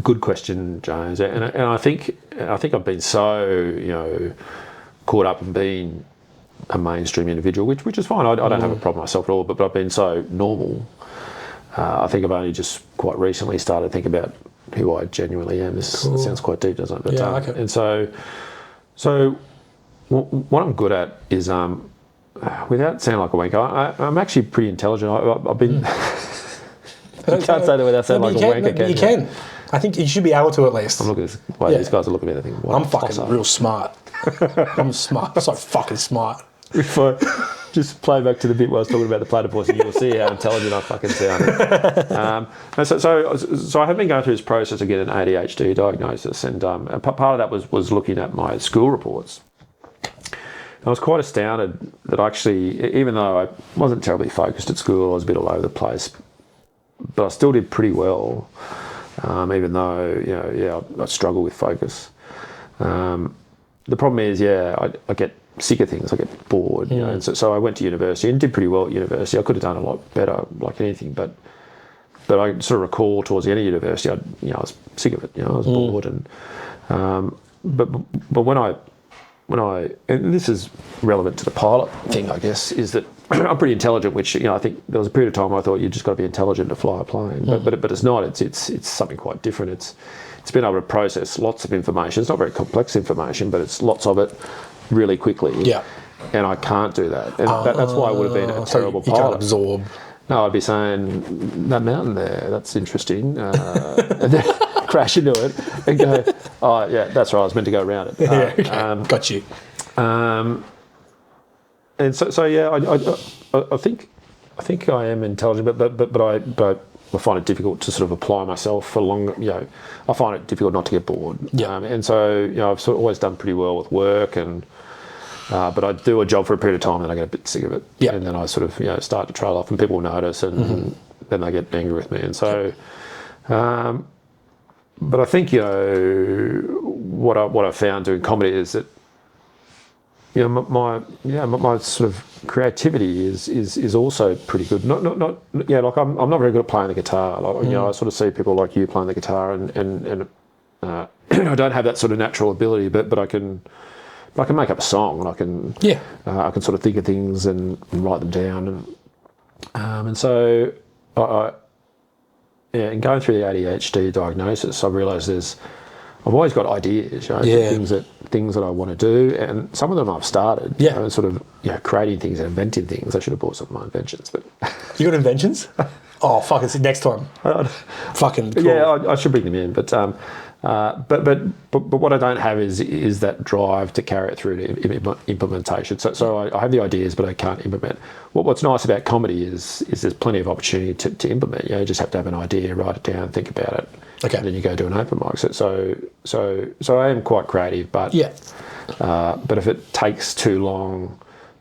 Good question, James. And I think I've been so caught up in being a mainstream individual, which is fine. I don't have a problem myself at all. But I've been so normal. I think I've only just quite recently started thinking about who I genuinely am. This sounds quite deep, doesn't it? But, I like it. And so what I'm good at is. Without sounding like a wanker, I'm actually pretty intelligent. I've been. You can't say that without sounding like a wanker, can you? You can. I think you should be able to at least. I'm looking at this way these guys are looking at me. I'm fucking real smart. I'm smart. I'm so fucking smart. If I just play back to the bit where I was talking about the platypus, and you'll see how intelligent I fucking sound. So I have been going through this process of getting an ADHD diagnosis, and part of that was looking at my school reports. I was quite astounded that actually, even though I wasn't terribly focused at school, I was a bit all over the place, but I still did pretty well, even though, I struggle with focus. The problem is, I get sick of things, I get bored, and so I went to university and did pretty well at university. I could have done a lot better, like anything, but I sort of recall towards the end of university, I was sick of it, I was bored, and but when I and this is relevant to the pilot thing, I guess, is that I'm pretty intelligent, which, I think there was a period of time I thought you just got to be intelligent to fly a plane, but it's not. It's something quite different. It's been able to process lots of information. It's not very complex information, but it's lots of it really quickly. Yeah. And I can't do that. And that's why I would have been a terrible you pilot. can't absorb. No, I'd be saying, that mountain there, that's interesting. And then crash into it and go, oh, yeah, that's right, I was meant to go around it. Okay. Got you. And so yeah, I think I am intelligent, but I find it difficult to sort of apply myself for long. I find it difficult not to get bored. Yeah. And so I've sort of always done pretty well with work, and but I do a job for a period of time, and then I get a bit sick of it. Yeah. And then I sort of start to trail off, and people notice, and then they get angry with me, and so. But I think what I found doing comedy is that. My sort of creativity is also pretty good. Not like I'm not very good at playing the guitar. Like, I sort of see people like you playing the guitar, and I don't have that sort of natural ability, but I can make up a song, and I can sort of think of things and write them down, and so in going through the ADHD diagnosis, I realised I've always got ideas, things that I want to do, and some of them I've started. Yeah, sort of creating things and inventing things. I should have bought some of my inventions, but you got inventions? Oh fuck! It's next time. Fucking cool. Yeah, I should bring them in, but what I don't have is that drive to carry it through to implementation. So I have the ideas, but I can't implement. What's nice about comedy is there's plenty of opportunity to implement. You just have to have an idea, write it down, think about it. Okay. And then you go do an open mic. So I am quite creative, but but if it takes too long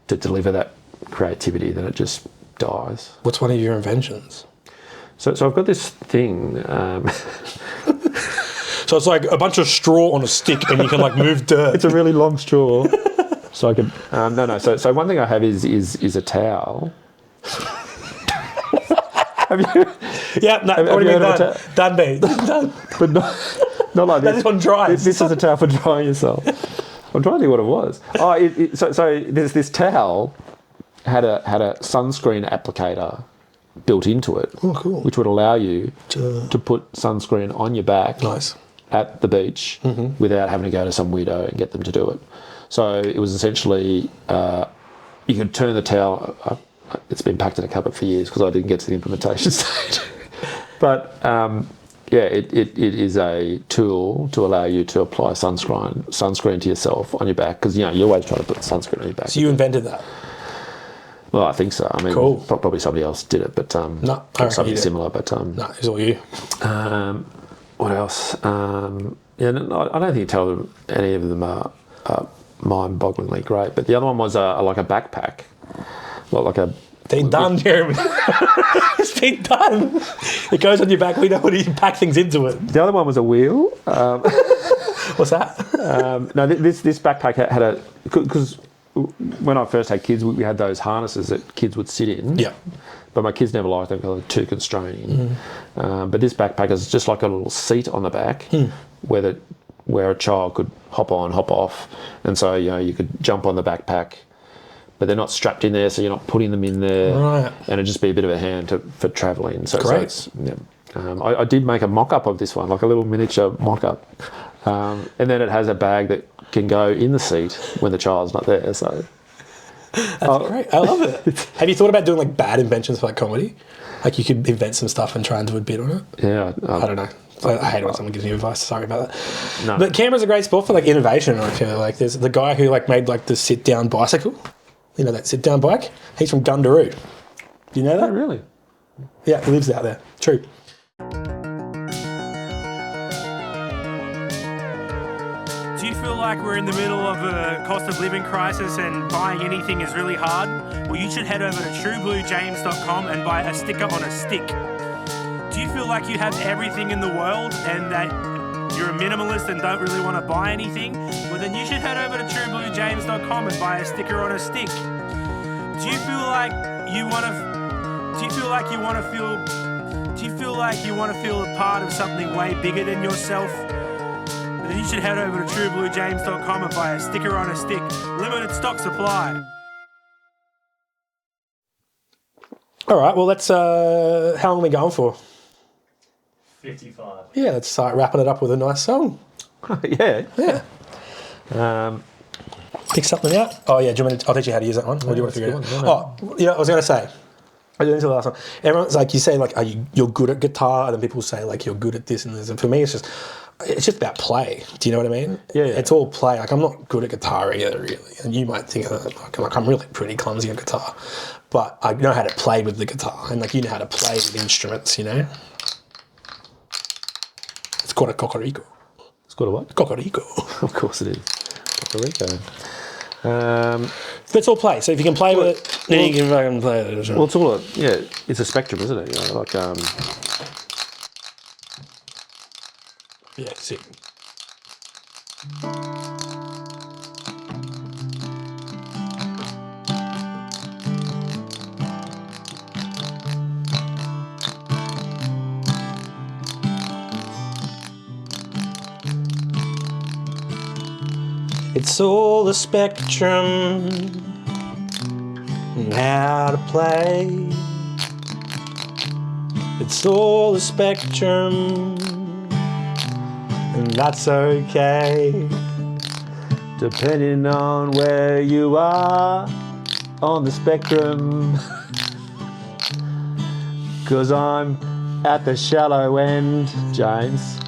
to deliver that creativity, then it just dies. What's one of your inventions? So I've got this thing. So it's like a bunch of straw on a stick, and you can like move dirt. It's a really long straw. So I can no. So one thing I have is a towel. Have you? Yeah, no, already been done. Done, mate. Done. But not like this. This one dries. This is a towel for drying yourself. I'm trying to think what it was. So this towel had a sunscreen applicator built into it. Oh, cool. Which would allow you to put sunscreen on your back. Nice. At the beach without having to go to some weirdo and get them to do it. So it was essentially you could turn the towel. It's been packed in a cupboard for years because I didn't get to the implementation stage. But it is a tool to allow you to apply sunscreen to yourself on your back, because you always try to put sunscreen on your back. So you invented that? Well, I think so. I mean, cool. Probably somebody else did it, but no, something similar. But no, it's all you. What else? I don't think any of them are mind-bogglingly great. But the other one was like a backpack, like a. Been done, Jeremy. It's been done. It goes on your back. We know what you can pack things into it. The other one was a wheel. What's that? No, this backpack had because when I first had kids, we had those harnesses that kids would sit in. Yeah. But my kids never liked them because they were too constraining. But this backpack is just like a little seat on the back where a child could hop on, hop off. And so, you could jump on the backpack, but they're not strapped in there, so you're not putting them in there. Right. And it'd just be a bit of a hand for travelling. So, great. So I did make a mock-up of this one, like a little miniature mock-up. And then it has a bag that can go in the seat when the child's not there. So that's great. I love it. Have you thought about doing like bad inventions for like comedy? Like you could invent some stuff and try and do a bit on it? Yeah. I don't know. I hate it when someone gives me advice. Sorry about that. No. But Canberra's a great sport for like innovation. I feel like there's the guy who like made like the sit-down bicycle. You know that sit-down bike? He's from Gundaroo. Do you know that? Oh, really? Yeah, he lives out there. True. Do you feel like we're in the middle of a cost of living crisis and buying anything is really hard? Well, you should head over to truebluejames.com and buy a sticker on a stick. Do you feel like you have everything in the world and that you're a minimalist and don't really want to buy anything? Well, then you should head over to truebluejames.com and buy a sticker on a stick. Do you feel like you want to feel a part of something way bigger than yourself? then you should head over to truebluejames.com and buy a sticker on a stick. Limited stock supply. All right, well, let's... how long are we going for? 55. Yeah, let's start wrapping it up with a nice song. Yeah. Yeah. Pick something out. Oh, yeah, do you want me to, I'll teach you how to use that one. Or do you want to figure it out? Oh, yeah, I was going to say... I did into the last one. Everyone's like, you say like, you're good at guitar, and then people say like, you're good at this and this. And for me, it's just about play. Do you know what I mean? Yeah. It's all play. Like, I'm not good at guitar either, really. And you might think like I'm really pretty clumsy on guitar, but I know how to play with the guitar, and like you know how to play with instruments. You know, it's called a cocorico. It's got a what? Cocorico. Of course it is. Cocorico. But it's all play. So if you can play with it, then you can fucking play with it. Well, it's all it's a spectrum, isn't it? You know, like yeah, that's it. It's all the spectrum and how to play. It's all the spectrum, and that's okay. depending on where you are on the spectrum. 'Cause I'm at the shallow end, James,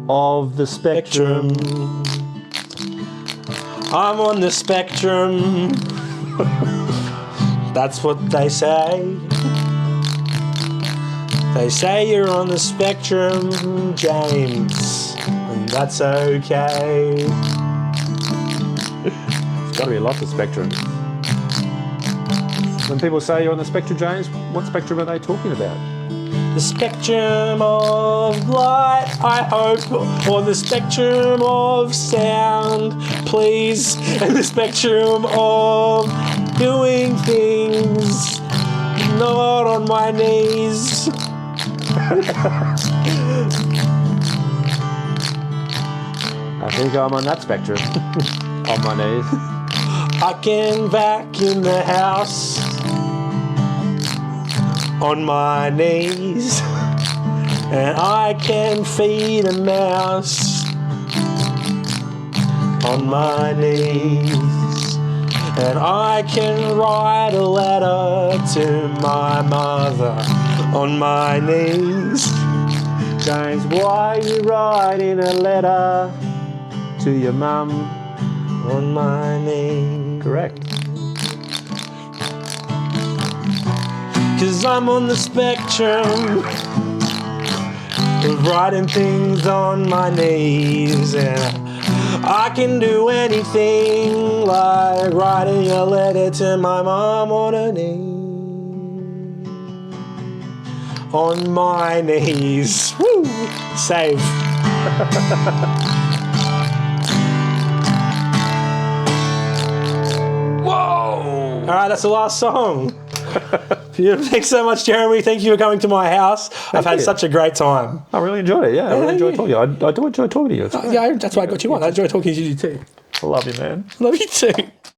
of the spectrum. I'm on the spectrum. That's what they say. They say you're on the spectrum, James, and that's okay. There's got to be lots of spectrums. When people say you're on the spectrum, James, what spectrum are they talking about? The spectrum of light, I hope, or the spectrum of sound, please, and the spectrum of doing things, not on my knees. I think I'm on that spectrum. On my knees. I can vacuum the house on my knees, and I can feed a mouse on my knees, and I can write a letter to my mother on my knees. James, why are you writing a letter to your mum on my knees? Correct. 'Cause I'm on the spectrum of writing things on my knees, and I can do anything like writing a letter to my mom on her knees. On my knees. Woo! Save. Whoa! Alright, that's the last song. Thanks so much, Jeremy. Thank you for coming to my house. I've had you. such a great time. I really enjoyed it, yeah. I really enjoyed talking to you. I do enjoy talking to you. It's great. Yeah, that's why I got you on. I enjoy talking to you too. I love you, man. Love you too.